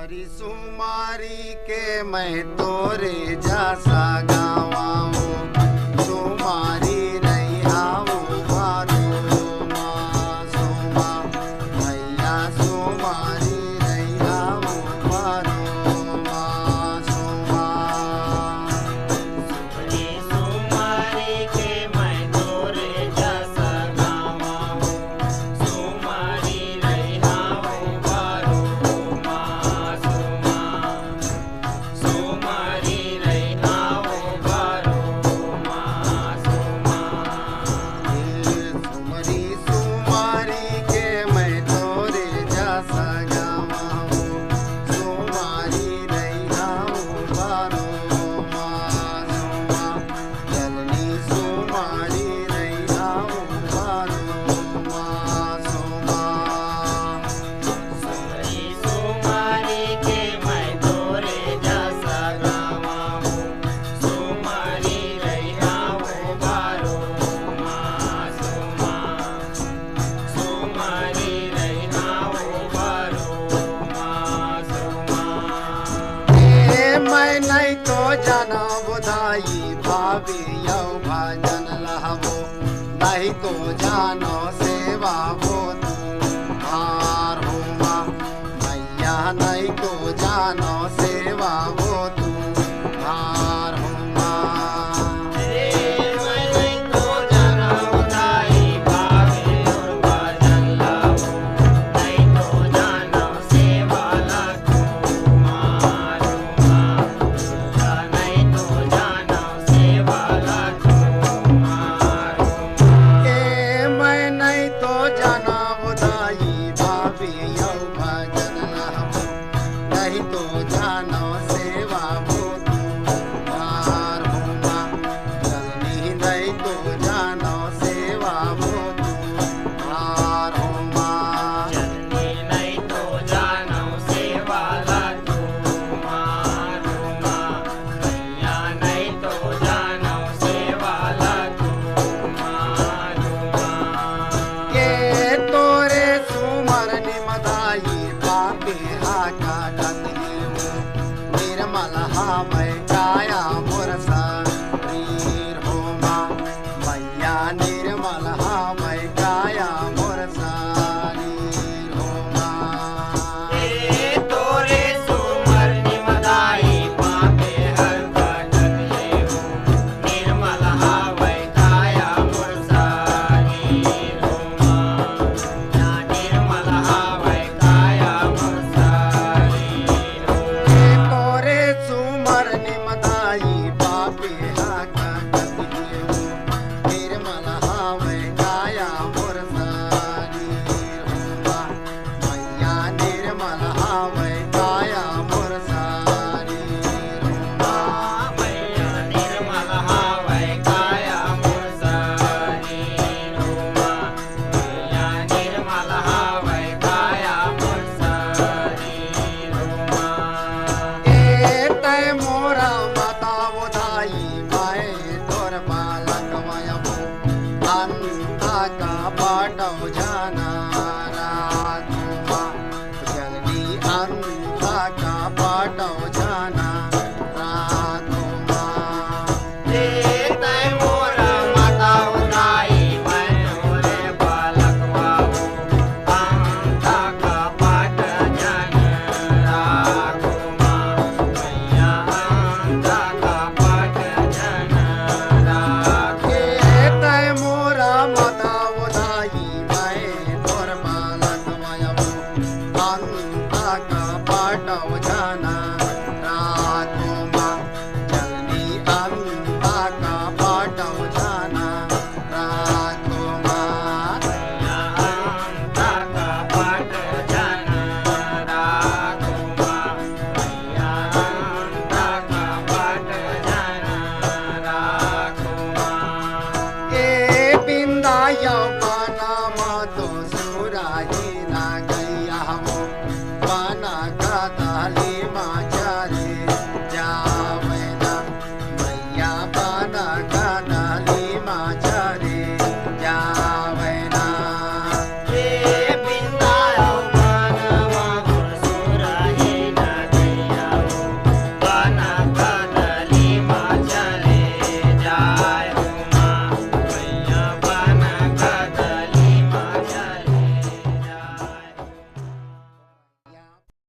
सुमारी सुमारी के मैं तोरे जैसा गावा हूँ, सुमारी नहीं आवो बारो माँ सुमा भैया, सुमारी नहीं आवो बारो माँ सुमा। सुमारी सुमारी के मैं तोरे जैसा गावा हूँ, सुमारी नहीं आवो बारो माँ सुमा, सुमारी नहीं आवो बारो माँ सुमा। सुमरी सुमारी के मैं तोरे जैसा गावा हूँ, सुमारी नहीं आवो बारो माँ सुमा जननी, सुमारी नहीं आवो बारो माँ सुमा। सुमारी सुमारी के मैं तोरे जैसा गावा हूँ, सुमारी नहीं आवो बारो माँ सुमा, सुमारी नहीं आवो बारो माँ सुमा। मैं नहीं तो जाना बुधाई भाभी यौ भजन लहबो, नहीं तो जानो सेवा